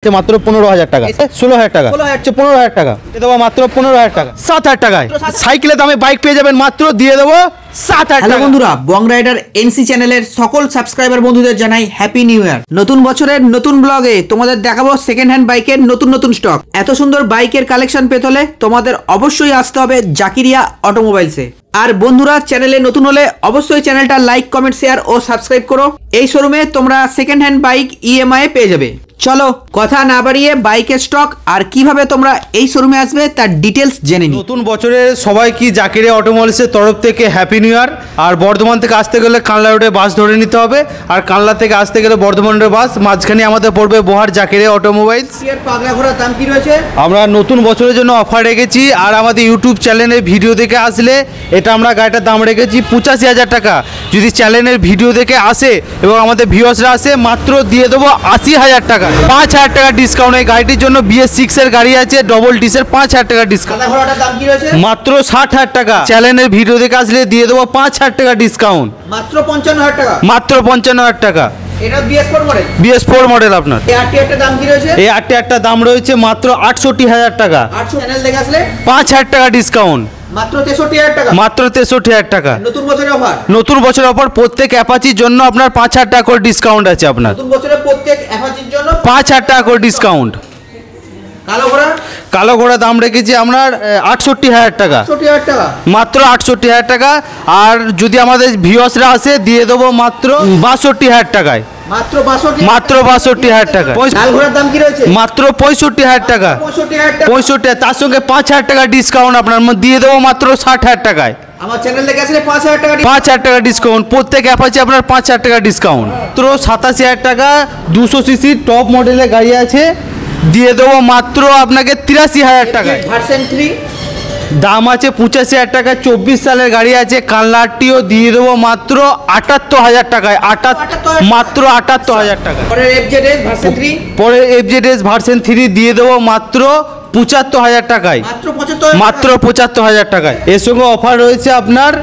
মাত্র 15,000 টাকা, 16,000 টাকা, 15,000 টাকা দিয়ে দেবো মাত্র 15,000 টাকা, 7,000 টাকায় সাইকেলের দামে বাইক পেয়ে যাবেন মাত্র দিয়ে দেবো 7,000 টাকা। বন্ধুরা, বং রাইডার এনসি চ্যানেলের সকল সাবস্ক্রাইবার বন্ধুদের জানাই হ্যাপি নিউ ইয়ার। নতুন বছরের নতুন ব্লগে তোমাদের দেখাবো সেকেন্ড হ্যান্ড বাইকের নতুন স্টক। এত সুন্দর বাইকের কালেকশন পেতে হলে তোমাদের অবশ্যই আসতে হবে জাকিরিয়া অটোমোবাইলসে। আর বন্ধুরা, চ্যানেলে নতুন হলে অবশ্যই চ্যানেলটা লাইক, কমেন্ট, শেয়ার ও সাবস্ক্রাইব করো। এই শোরুমে তোমরা সেকেন্ড হ্যান্ড বাইক ইএমআই পেয়ে যাবে। চলো কথা না বাড়িয়ে বাইকের স্টক আর কিভাবে তোমরা এই শোরুমে আসবে তার ডিটেলস জেনে নিই। নতুন বছরে সবাই কি জাকিরিয়া অটোমোবাইলসের তরফ থেকে হ্যাপি নিউ ইয়ার। আর বর্ধমান থেকে আসতে গেলে কানলা রোডে বাস ধরে নিতে হবে, আর কানলা থেকে আসতে গেলে বর্ধমান রোডে বাস, মাঝখানে আমাদের পড়বে বোহার জাকিরিয়া অটোমোবাইলস। পাগলা ঘোড়ার দাম কি রয়েছে? আমরা নতুন বছরের জন্য অফার রেখেছি, আর আমাদের ইউটিউব চ্যানেলের ভিডিও দেখে আসলে এটা আমরা গাড়িটার দাম রেখেছি 85,000 টাকা। যদি চ্যানেলের ভিডিও দেখে আসে এবং আমাদের ভিউয়ার্সরা আসে মাত্র দিয়ে দেবো 80,000 টাকা, 5,000 টাকা ডিসকাউন্ট। এই গাড়িটির জন্য BS6 এর গাড়ি আছে, ডবল ডিসের, 5,000 টাকা ডিসকাউন্ট। মাত্র 60,000 টাকা। চ্যানেলের ভিডিও দেখে আসলে দিয়ে দেবো 5,000 টাকা ডিসকাউন্ট। মাত্র 55,000 টাকা। মাত্র 55,000 টাকা। এটা BS4 মডেল। BS4 মডেল আপনার। এই RTR দাম কি রয়েছে? এই RTR দাম রয়েছে মাত্র 68,000 টাকা। 800 চ্যানেল দেখে আসলে 5,000 টাকা ডিসকাউন্ট। মাত্র 63,000 টাকা। মাত্র 63,000 টাকা। নতুন বছরের অফার। নতুন বছরের অফার প্রত্যেক অ্যাপাচির জন্য আপনার 5,000 টাকা করে ডিসকাউন্ট আছে আপনার। নতুন বছরের প্রত্যেক অ্যাপাচির জন্য 5,000 টাকা করে ডিসকাউন্ট। কালো ঘোড়া দাম রেখেছি আপনার 68,000 টাকা। 68,000 টাকা। মাত্র 68,000 টাকা। আর যদি আমাদের ভিউয়ার্সরা আসে দিয়ে দেবো মাত্র 62,000 টাকায়। মাত্র 62। মাত্র 62,000 টাকা। লাল ঘোড়ার দাম কি রয়েছে? মাত্র 65,000 টাকা। 65,000 টাকা। 65, তার সঙ্গে 5,000 টাকা ডিসকাউন্ট আপনার দিয়ে দেবো মাত্র 60,000 টাকায়। আমার চ্যানেল দেখে আসলে 5,000 টাকা। 5,000 টাকা ডিসকাউন্ট। প্রত্যেক অ্যাপাচি আপনার 5,000 টাকা ডিসকাউন্ট। মাত্র 87,000 টাকা 200 সিসি টপ মডেলের গাড়ি আছে, দিয়ে দেবো মাত্র আপনাকে 83,000 টাকায়। ভার্সন 3 দাম আছে 85,000 টাকা। 24 সালের গাড়ি আছে, কানলাটিও দিয়ে দেবো মাত্র 78,000 টাকায়। মাত্র 78,000 টাকা। পরের FZS ভার্সন 3। পরে FZS ভার্সন 3 দিয়ে দেবো মাত্র 75,000 টাকায়। মাত্র 75,000 টাকায়। এর সঙ্গে অফার রয়েছে আপনার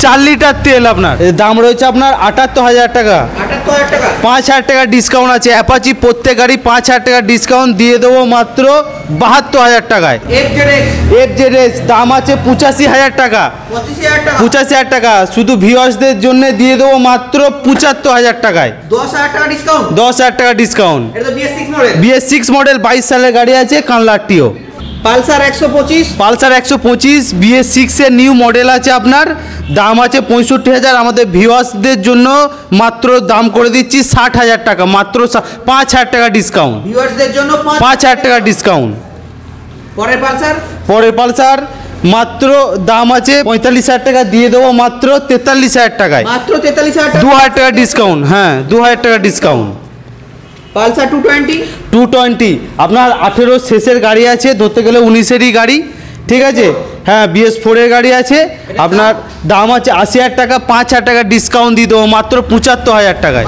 4 লিটার তেল, আপনার দাম রয়েছে আপনার 78,000 টাকা। 78,000 টাকা। 5,000 টাকা ডিসকাউন্ট আছে। অ্যাপাচি প্রত্যেক গাড়ি 5,000 টাকা ডিসকাউন্ট দিয়ে দেবো মাত্র 72,000 টাকায়। FZS দাম আছে 85,000 টাকা। 85,000 টাকা। শুধু ভিউয়ার্সদের জন্য দিয়ে দেবো মাত্র 75,000 টাকায়। 10,000 টাকা ডিসকাউন্ট। 10,000 টাকা ডিসকাউন্ট। এটা তো BS6 মডেল। BS6 মডেল 22 সালের গাড়ি আছে, কানলাটিও। পালসার 125। পালসার 125 BS6 এর নিউ মডেল আছে আপনার, দাম আছে 65,000। আমাদের ভিউয়ার্সদের জন্য মাত্র দাম করে দিচ্ছি 60,000 টাকা। মাত্র 5,000 টাকা ডিসকাউন্ট। ভিউয়ার্সদের জন্য 5,000 টাকা ডিসকাউন্ট। পরের পালসার মাত্র দাম আছে 45,000 টাকা, দিয়ে দেবো মাত্র 43,000 টাকায়। মাত্র 43,000 টাকা। 2,000 টাকা ডিসকাউন্ট। হ্যাঁ, 2,000 টাকা ডিসকাউন্ট। পালসার 220 আপনার 18 শেষের গাড়ি আছে, ধরতে গেলে 19-এরই গাড়ি, ঠিক আছে। হ্যাঁ, BS4 এর গাড়ি আছে, আপনার দাম আছে 80,000 টাকা। 5,000 টাকা ডিসকাউন্ট দিয়ে দেবো মাত্র 75,000 টাকায়।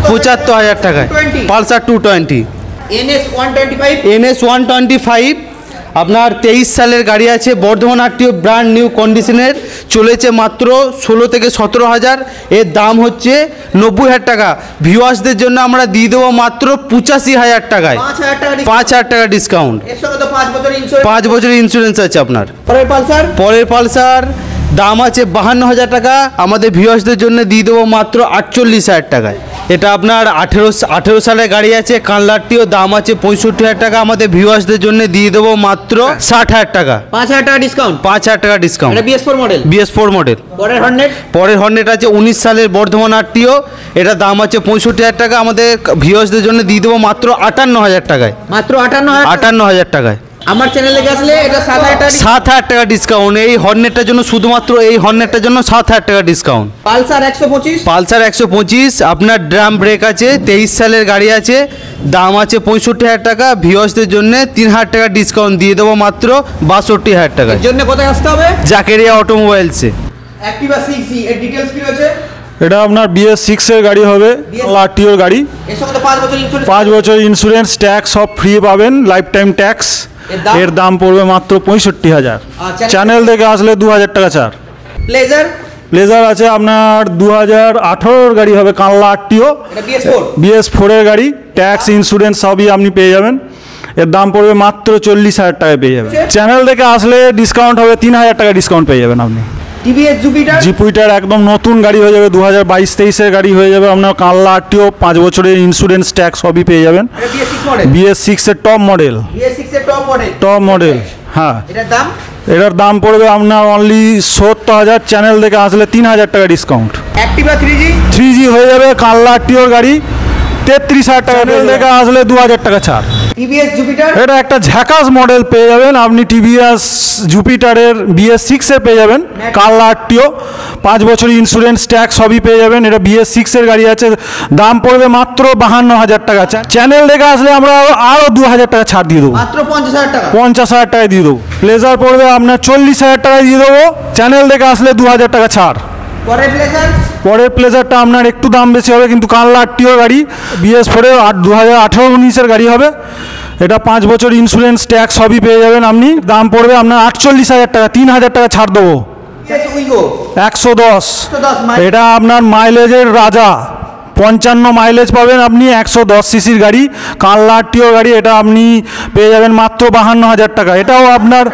75,000 টাকায় পালসার 220। NS 125 আপনার 23 সালের গাড়ি আছে, বর্ধমান RTO ব্র্যান্ড নিউ কন্ডিশনের, চলেছে মাত্র 16 থেকে 17,000। এর দাম হচ্ছে 90,000 টাকা। ভিউয়ার্সদের জন্য আমরা দিয়ে দেবো মাত্র 85,000 টাকায়। 5,000 টাকা ডিসকাউন্ট। 5 বছর ইন্স্যুরেন্স আছে আপনার। পরের পালসার দাম আছে 52,000 টাকা। আমাদের ভিউয়ার্সদের জন্য দিয়ে দেবো মাত্র 48,000 টাকায়। এটা আপনার 18 সালের গাড়ি আছে, কানলাটিও, দাম আছে 65,000 টাকা। আমাদের ভিউয়ার্সদের জন্য দিয়ে দেবো মাত্র 60,000 টাকা। 5,000 টাকা ডিসকাউন্ট। 5,000 টাকা ডিসকাউন্ট। BS4 model. পরের হর্নেট আছে 19 সালের বর্ধমান RTO, এটা দাম আছে 65,000 টাকা। আমাদের ভিউয়ার্সদের জন্য দিয়ে দেবো মাত্র 58,000 টাকায়। মাত্র 58,000 টাকায়। আমার চ্যানেলে আসলে এটা 7,000 টাকা ডিসকাউন্ট। এই হর্নেটটার জন্য, শুধুমাত্র এই হর্নেটটার জন্য 7,000 টাকা ডিসকাউন্ট। পালসার 125 আপনার ড্রাম ব্রেক আছে, 23 সালের গাড়ি আছে, দাম আছে 65,000 টাকা। ভিউয়ার্সদের জন্য 3,000 টাকা ডিসকাউন্ট দিয়ে দেবো মাত্র 62,000 টাকা। এর জন্য কোথায় আসতে হবে? জাকেরিয়া অটোমোবাইলসে। অ্যাক্টিভা 6 এর ডিটেইলস কি রয়েছে? এটা আপনার BS6 এর গাড়ি হবে, RTO এর গাড়ি। এর সঙ্গে 5 বছর ইন্স্যুরেন্স। 5 বছর ইন্স্যুরেন্স, ট্যাক্স সব ফ্রি পাবেন, লাইফ টাইম ট্যাক্স। এর দাম পড়বে মাত্র 65,000। চ্যানেল থেকে আসলে 2,000 টাকা ছাড়। প্লেজার আছে আপনার 2018 গাড়ি হবে, কানলা আরটিও, এটা BS4 BS4 এর গাড়ি, ট্যাক্স ইন্স্যুরেন্স সবই আপনি পেয়ে যাবেন। এর দাম পড়বে মাত্র 40,000 টাকায় পেয়ে যাবেন। চ্যানেল থেকে আসলে ডিসকাউন্ট হবে 3,000 টাকা ডিসকাউন্ট পেয়ে যাবেন আপনি। টিভিএস জুপিটার, জুপিটার একদম নতুন গাড়ি হয়ে যাবে, 2022-23 গাড়ি হয়ে যাবে আপনার। কানলা আরটিও 5 বছরের ইন্স্যুরেন্স ট্যাক্স সবই পেয়ে যাবেন। এটা BS6 মডেল, BS6 এর টপ মডেল, BS6 এর টপ মডেল। হ্যাঁ, এটার দাম পড়বে আপনার অনলি 70,000, চ্যানেল থেকে আসলে 3,000 টাকা ডিসকাউন্ট। অ্যাক্টিভা 3G হয়ে যাবে, কানলা আরটিওর গাড়ি 33,000 টাকা, চ্যানেল থেকে আসলে 2,000 টাকা ছাড়। টিভিএস জুপিটার, এটা একটা ঝাকাস মডেল পেয়ে যাবেন আপনি। টিভিএস জুপিটারের BS6 এর পেয়ে যাবেন, কানলা আরটিও 5 বছর ইন্স্যুরেন্স ট্যাক্স সবই পেয়ে যাবেন। এটা BS6 এর গাড়ি আছে, দাম পড়বে মাত্র 52,000 টাকা। চ্যানেল থেকে আসলে আমরা আরও 2,000 টাকা ছাড় দিয়ে দেবো, মাত্র 50,000 টাকা। 50,000 টাকায় দিয়ে দেবো। প্লেজার পড়বে আপনার 40,000 টাকায় দিয়ে দেবো, চ্যানেল থেকে আসলে 2,000 টাকা ছাড়। পরের প্লেজারটা আপনার একটু দাম বেশি হবে, কিন্তু কানলা আরটিও গাড়ি, BS4 2018-19 গাড়ি হবে। এটা 5 বছর ইন্স্যুরেন্স ট্যাক্স সবই পেয়ে যাবেন আপনি। দাম পড়বে আপনার 48,000 টাকা, 3,000 টাকা ছাড় দেবো। 110, এটা আপনার মাইলেজের রাজা, 55 মাইলেজ পাবেন আপনি। 110 সিসির গাড়ি, কানলা আরটিও গাড়ি, এটা আপনি পেয়ে যাবেন মাত্র 52,000 টাকা। এটাও আপনার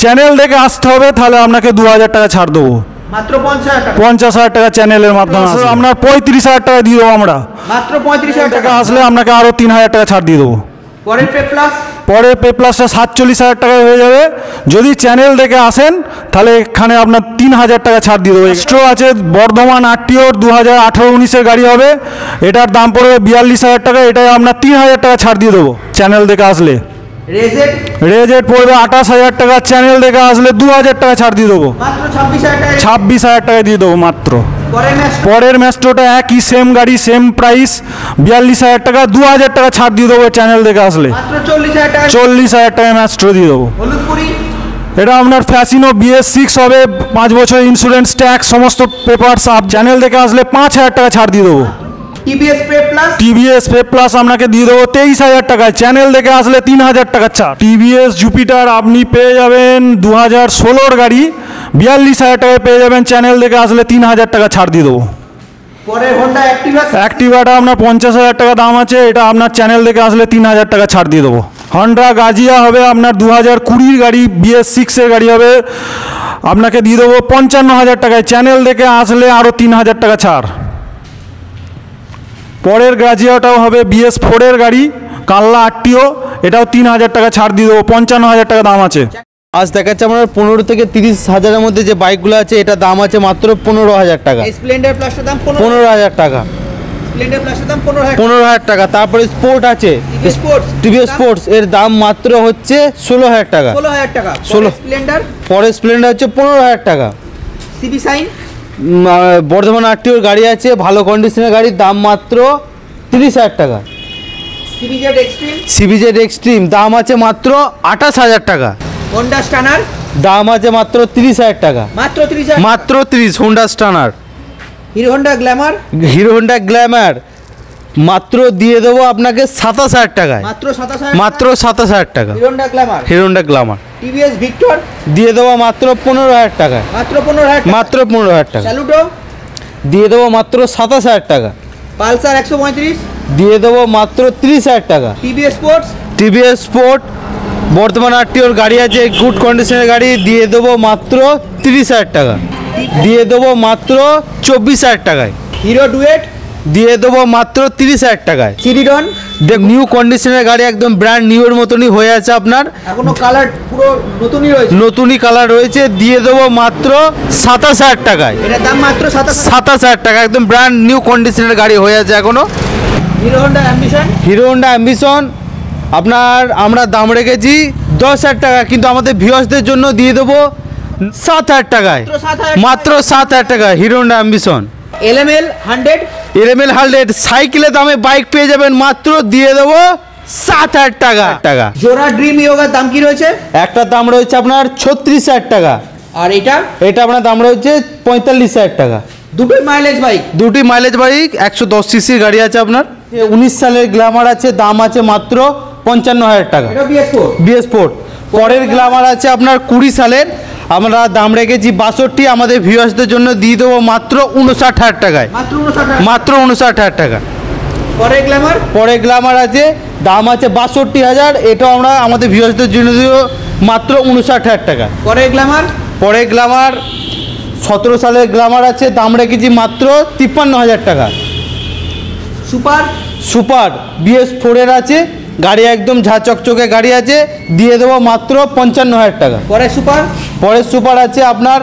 চ্যানেল থেকে আসতে হবে, তাহলে আপনাকে 2,000 টাকা ছাড় দেবো। মাত্র 50,000 টাকা চ্যানেলের মাধ্যমে আপনার 35,000 টাকা দিয়ে দেবো আমরা। মাত্র 35,000 টাকা আসলে আপনাকে আরও 3,000 টাকা ছাড় দিয়ে দেবো। পরের পে প্লাসটা 47,000 টাকায় হয়ে যাবে। যদি চ্যানেল থেকে আসেন তাহলে এখানে আপনার 3,000 টাকা ছাড় দিয়ে দেবো। এক্সট্রা আছে বর্ধমান আরটিওর 2018-19 গাড়ি হবে, এটার দাম পড়বে 42,000 টাকা। এটাই আপনার 3,000 টাকা ছাড় দিয়ে দেবো চ্যানেল থেকে আসলে। রেজেট পড়বে 28,000 টাকা, চ্যানেল থেকে আসলে 2,000 টাকা ছাড় দিয়ে দেবো। 26,000 টাকা দিয়ে দেবো মাত্র। পরের ম্যাস্ট্রোটা একই সেম গাড়ি, সেম প্রাইস, 42,000 টাকা, 2,000 টাকা ছাড় দিয়ে দেবো চ্যানেল থেকে আসলে। 40,000 টাকা ম্যাস্ট্রো দিয়ে দেবো। এটা আপনার ফ্যাসিনো BS6 হবে, 5 বছর ইন্স্যুরেন্স ট্যাক্স সমস্ত পেপারস আপ, চ্যানেল থেকে আসলে 5,000 টাকা ছাড় দিয়ে দেবো। টিভিএস পে প্লাস আপনাকে দিয়ে দেবো 23,000 টাকায়, চ্যানেল থেকে আসলে 3,000 টাকা ছাড়। টিভিএস জুপিটার আপনি পেয়ে যাবেন 2016 গাড়ি, 42,000 টাকায় পেয়ে যাবেন, চ্যানেল থেকে আসলে 3,000 টাকা ছাড় দিয়ে দেবো। অ্যাক্টিভাটা আপনার 50,000 টাকা দাম আছে, এটা আপনার চ্যানেল থেকে আসলে 3,000 টাকা ছাড় দিয়ে দেবো। হন্ডা গাজিয়া হবে আপনার 2020 গাড়ি, BS6 এর গাড়ি হবে, আপনাকে দিয়ে দেবো 55,000 টাকায়, চ্যানেল থেকে আসলে আরও 3,000 টাকা ছাড়। পরের গাজিয়াটাও হবে BS4 এর গাড়ি, কানলা আরটিও, এটাও 3,000 টাকা ছাড় দিয়ে দেবো, 55,000 টাকা দাম আছে। আজ দেখাচ্ছে আমার 15 থেকে 30,000-এর মধ্যে যে বাইকগুলো আছে, এটা দাম আছে মাত্র 15,000 টাকা। স্প্লেন্ডার প্লাসের দাম 15,000 টাকা, স্প্লেন্ডার প্লাসের দাম 15,000 টাকা। তারপরে স্পোর্ট আছে, টিভিএস স্পোর্টস, এর দাম মাত্র হচ্ছে 16,000 টাকা। 16,000 টাকা। 16 স্প্লেন্ডার, পরের স্প্লেন্ডার হচ্ছে 15,000 টাকা। সিবি সাইন, বর্ধমান আরটিওর গাড়ি আছে, ভালো কন্ডিশনের গাড়ির দাম মাত্র 30,000 টাকা। সিবিজেড এক্সট্রিম দাম আছে মাত্র 28,000 টাকা। হোন্ডা স্টানার দাম আছে মাত্র 30,000 টাকা। মাত্র 30 Honda Stunner. Hero Honda Glamour মাত্র দিয়ে দেবো আপনাকে 27,000 টাকায়, মাত্র 27,000 টাকা। Hero Honda Glamour. TVS Victor দিয়ে দেবো মাত্র 15,000 টাকায়, মাত্র 15,000 টাকা। স্যালুটো দিয়ে দেবো মাত্র 27,000 টাকা। পালসার 135 দিয়ে দেবো মাত্র 30,000 টাকা। টিভিএস স্পোর্ট বর্তমান আরটিওর গাড়ি আছে, গুড কন্ডিশনের গাড়ি, দিয়ে দেবো মাত্র 30,000 টাকা। দিয়ে দেবো মাত্র 24,000 টাকায়। হিরো ডুয়েট দিয়ে দেবো মাত্র 30,000 টাকায়। সিরিডন দেখ নিউ কন্ডিশনের গাড়ি, একদম ব্র্যান্ড নিউর মতনই হয়ে আছে আপনার, এখনো কালার পুরো নতুনই কালার রয়েছে। দিয়ে দেবো মাত্র 27,000 টাকায়। এটার দাম মাত্র 27,000 টাকা, একদম ব্র্যান্ড নিউ কন্ডিশনের গাড়ি হয়ে আছে এখনো। হিরো হোন্ডা অ্যাম্বিশন আপনার আমরা দাম রেখেছি 10,000 টাকা, কিন্তু আমাদের ভিউয়ার্সদের জন্য দিয়ে দেবো 7,000 টাকায়, মাত্র 7,000 টাকা। Hero Honda ambition. এলএমএল 100 সাইকেলের দামে বাইক পেয়ে যাবেন, মাত্র দিয়ে দেবো 7,000 টাকা। জোড়া ড্রিম ইয়োগার দাম কি রয়েছে? একটা দাম রয়েছে আপনার 36,000 টাকা, আর এটা আপনার দাম রয়েছে 45,000 টাকা। দুটি মাইলেজ বাইক 110 সিসির গাড়ি আছে আপনার। 19 সালের গ্ল্যামার আছে, দাম আছে মাত্র 55,000 টাকা। BS4। পরের গ্ল্যামার আছে আপনার 20 সালের, আমরা দাম রেখেছি 62, আমাদের ভিউয়ার্সদের জন্য দিয়ে দেবো মাত্র 59,000 টাকায়, মাত্র 59 মাত্র 59,000 টাকা। পরে গ্ল্যামার, পরে গ্ল্যামার আছে, দাম আছে 62,000, এটাও আমরা আমাদের ভিউয়ার্সদের জন্য দিব মাত্র 59,000 টাকা। পরে গ্ল্যামার, পরে গ্ল্যামার 17 সালের গ্ল্যামার আছে, দাম রেখেছি মাত্র 53,000 টাকা। সুপার, সুপার BS4 আছে, গাড়ি একদম ঝা চকচকে গাড়ি আছে, দিয়ে দেবো মাত্র 55,000 টাকা। পরে সুপার, পরে সুপার আছে আপনার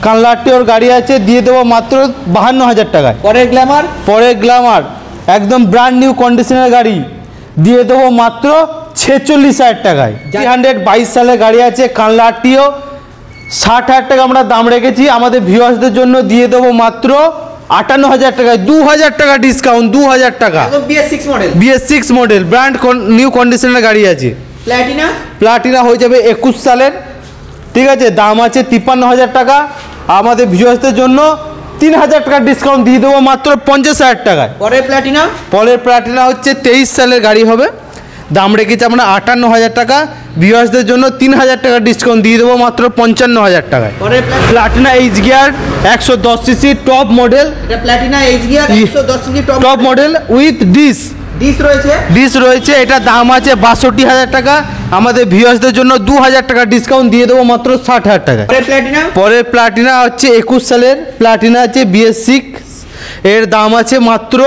কানলাটিওর গাড়ি আছে, দিয়ে দেবো মাত্র 52,000 টাকায়। পরে গ্ল্যামার, পরে গ্ল্যামার একদম ব্র্যান্ড নিউ কন্ডিশনের গাড়ি, দিয়ে দেবো মাত্র 46,000 টাকায়। 22 সালের গাড়ি আছে কানলাটিও, 60,000 টাকা আমরা দাম রেখেছি, আমাদের ভিউয়ার্সদের জন্য দিয়ে দেবো মাত্র 58,000 টাকায়। 2,000 টাকা ডিসকাউন্ট, 2,000 টাকা। একদম BS6 model, BS6 model brand new কন্ডিশনের গাড়ি আছে। প্ল্যাটিনা, প্লাটিনা হয়ে যাবে 21 সালের, ঠিক আছে, দাম আছে 53,000 টাকা, আমাদের ভিউয়ার্সদের জন্য 3,000 টাকা ডিসকাউন্ট দিয়ে দেবো মাত্র 50,000 টাকায়। পরে প্ল্যাটিনা, পরের প্লাটিনা হচ্ছে 23 সালের গাড়ি হবে, দাম রেখেছি আমরা 58,000 টাকা, ভিউয়ার্সদের জন্য 3,000 টাকা ডিসকাউন্ট দিয়ে দেবো মাত্র 55,000 টাকায়। পরে Platina H gear 110 CC top model, এটা Platina H gear 110 CC top model with disc রয়েছে, রয়েছে, এটা দাম আছে 62,000 টাকা, আমাদের ভিউয়ার্সদের জন্য 2,000 টাকা ডিসকাউন্ট দিয়ে দেবো মাত্র 60,000 টাকা। পরে প্ল্যাটিনা, পরের প্লাটিনা হচ্ছে 21 সালের প্লাটিনা আছে BS6, এর দাম আছে মাত্র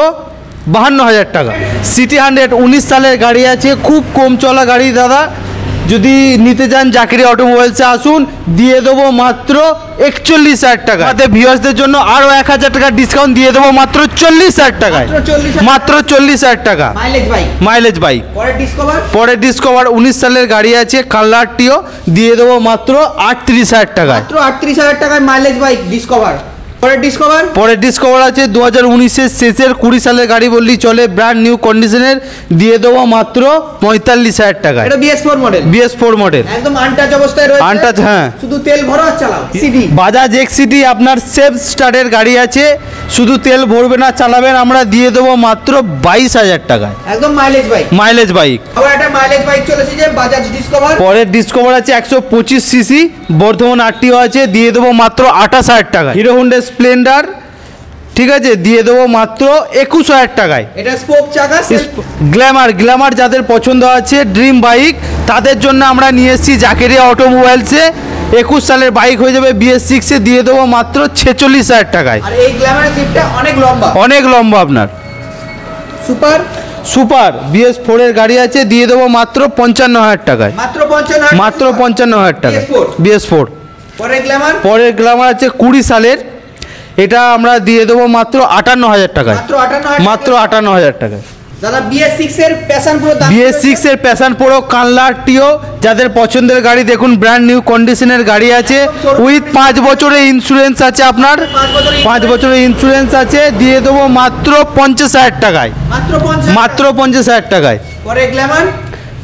52,000 টাকা। সিটি 100 19 সালের গাড়ি আছে, খুব কম চলা গাড়ি দাদা, যদি নিতে চান জাকিরি অটোমোবাইলসে আসুন, দিয়ে দেবো মাত্র 41,000 টাকা। আমাদের ভিউয়ার্সদের জন্য আরও 1,000 টাকা ডিসকাউন্ট দিয়ে দেবো মাত্র 40,000 টাকায়, মাত্র 40,000 টাকা। Mileage bike, mileage bike. পরে ডিসকভার, পরে ডিসকভার 19 সালের গাড়ি আছে কালারটিও, দিয়ে দেবো মাত্র 38,000 টাকায়, মাত্র 38,000 টাকায় মাইলেজ বাইক ডিসকভার। পরে ডিসকভার, পরে ডিসকভার আছে 2019-এর শেষের 20 সালের গাড়ি বললেই চলে, ব্র্যান্ড নিউ কন্ডিশনের, দিয়ে দেবো মাত্র 45,000 টাকায়। এটা BS4 মডেল, BS4 মডেল একদম আনটাচ অবস্থায় রয়েছে, আনটাচ, হ্যাঁ। শুধু তেল ভরো আর চালাও। সিডি, বাজাজ এক্সিটি আপনার সেফ স্টার্টের গাড়ি আছে, শুধু তেল ভরবে না চালাবেন, আমরা দিয়ে দেবো মাত্র 22,000 টাকায়, একদম মাইলেজ বাইক। Mileage bike. আবার একটা মাইলেজ বাইক চলেছে যে বাজাজ ডিসকভার, পরের ডিসকভার আছে 125 সিসি বর্ধমান RTO আছে, দিয়ে দেবো মাত্র 28,000 টাকা। হিরো হোন্ডা স্প্লেন্ডার, ঠিক আছে, দিয়ে দেবো মাত্র 21,000 টাকায়। এটা স্পোক চাকা, গ্ল্যামার যাদের পছন্দ আছে ড্রিম বাইক, তাদের জন্য আমরা নিয়ে এসেছি জাকেরিয়া অটোমোবাইলসে, 21 সালের বাইক হয়ে যাবে BS6-এ, দিয়ে দেবো মাত্র 46,000 টাকায়। আর এই গ্ল্যামারের সিটটা অনেক লম্বা, অনেক লম্বা আপনার। সুপার BS4-এর গাড়ি আছে, দিয়ে দেবো মাত্র 55,000 টাকায়, মাত্র 55,000, মাত্র 55,000 টাকা। BS4। পরে গ্ল্যামার, পরের গ্ল্যামার আছে 20 সালের, এটা আমরা দিয়ে দেবো মাত্র 58,000 টাকায়, মাত্র 58,000, মাত্র 58,000 টাকায়। দাদা BS6 এর প্যাশন প্রো দাম, BS6-এর প্যাশন প্রো কানলাটিও, যাদের পছন্দের গাড়ি, দেখুন ব্র্যান্ড নিউ কন্ডিশনের গাড়ি আছে, উইথ 5 বছরের ইন্স্যুরেন্স আছে আপনার, 5 বছরের ইন্স্যুরেন্স আছে, দিয়ে দেবো মাত্র 50,000 টাকায়, মাত্র 50,000 টাকায়। পরে গ্ল্যামার,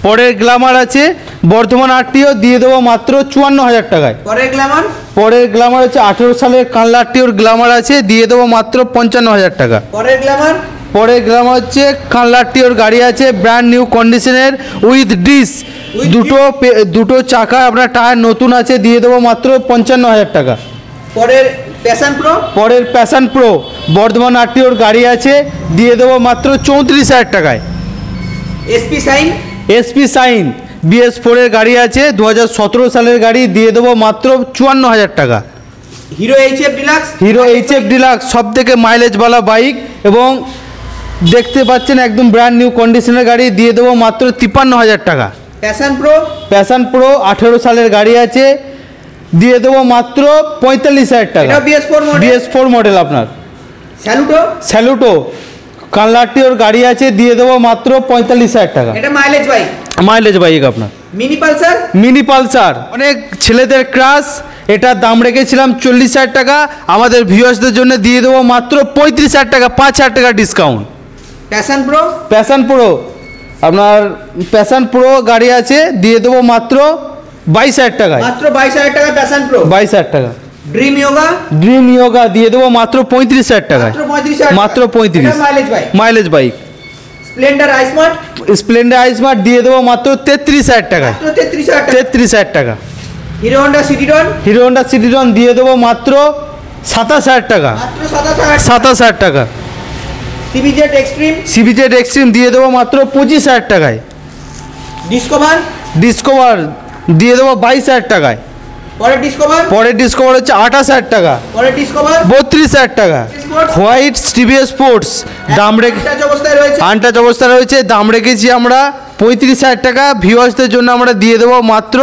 পরের গ্ল্যামার আছে বর্ধমান RTO, দিয়ে দেবো মাত্র 54,000 টাকায়। পরে গ্ল্যামার, পরের গ্ল্যামার হচ্ছে 18 সালের কানলাটিওর গ্ল্যামার আছে, দিয়ে দেবো মাত্র 55,000 টাকা। পরে গ্ল্যামার, পরের গ্ল্যামার হচ্ছে কানলাটিওর গাড়ি আছে, ব্র্যান্ড নিউ কন্ডিশনের উইথ ডিস, দুটো চাকা আপনার টায়ার নতুন আছে, দিয়ে দেবো মাত্র 55,000 টাকা। পরের প্যাশন প্রো, পরের প্যাশন প্রো বর্ধমান RTOর গাড়ি আছে, দিয়ে দেবো মাত্র 34,000 টাকায়। SP সাইন BS4-এর গাড়ি আছে, 2017 সালের গাড়ি, দিয়ে দেবো মাত্র 54,000 টাকা। হিরো HF ডিলাক্স সব থেকে মাইলেজওয়ালা বাইক, এবং দেখতে পাচ্ছেন একদম ব্র্যান্ড নিউ কন্ডিশনের গাড়ি, দিয়ে দেবো মাত্র 53,000 টাকা। প্যাশন প্রো 18 সালের গাড়ি আছে, দিয়ে দেবো মাত্র 45,000 টাকা। BS4 মডেল আপনার। স্যালুটো কানলাটিওর গাড়ি আছে, দিয়ে দেবো মাত্র 45,000 টাকা। এটা মাইলেজ বাইক আপনার। মিনি পালসার অনেক ছেলেদের ক্রাশ, এটার দাম রেখেছিলাম 40,000 টাকা, আমাদের ভিউয়ার্সদের জন্য দিয়ে দেবো মাত্র 35,000 টাকা, 5,000 টাকা ডিসকাউন্ট। প্যাশন প্রো আপনার প্যাশন প্রো গাড়ি আছে, দিয়ে দেবো মাত্র 22,000 টাকায়, মাত্র 22,000 টাকা প্যাশন প্রো, 22,000 টাকা। ড্রিম ইয়োগা দিয়ে দেবো মাত্র 35,000 টাকায়, মাত্র 35। Mileage bike. Splendor I smart দিয়ে দেবো মাত্র 33,000 টাকায়, 33,000 টাকা। হিরো হোন্ডা সিটিডন হিরো হোন্ডা সিটিডন দিয়ে দেবো মাত্র 27,000 টাকা, মাত্র 27,000। 27,000 টাকা। সিবিজেড এক্সট্রিম সিবিজেড এক্সট্রিম দিয়ে দেবো মাত্র 25,000 টাকায়। ডিসকভার ডিসকভার দিয়ে দেবো 22,000 টাকায়। পরের ডিসকভার পরের ডিসকভার হচ্ছে 28,000 টাকা। পরের ডিসকভার 32,000 টাকা। Sports। হোয়াইট টিভিএস স্পোর্টস দাম রেখে টাচ অবস্থায় রয়েছে। আনটাচ অবস্থা রয়েছে, দাম রেখেছি আমরা 35,000 টাকা। ভিউয়ার্সদের জন্য আমরা দিয়ে দেবো মাত্র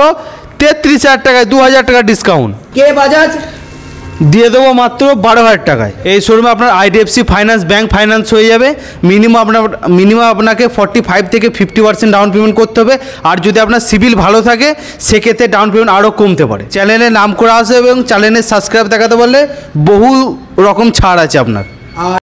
33,000 টাকায়, 2,000 টাকা ডিসকাউন্ট কে বাজাজ দিয়ে দেবো মাত্র 12,000 টাকায়। এই শোরুমে আপনার আইডিএফসি ফাইন্যান্স, ব্যাংক ফাইন্যান্স হয়ে যাবে। মিনিমাম আপনাকে 45 থেকে 50% ডাউন পেমেন্ট করতে হবে। আর যদি আপনার সিভিল ভালো থাকে সেক্ষেত্রে ডাউন পেমেন্ট আরও কমতে পারে। চ্যানেলে নাম করা আছে এবং চ্যানেলের সাবস্ক্রাইব দেখাতে পারলে বহু রকম ছাড় আছে আপনার।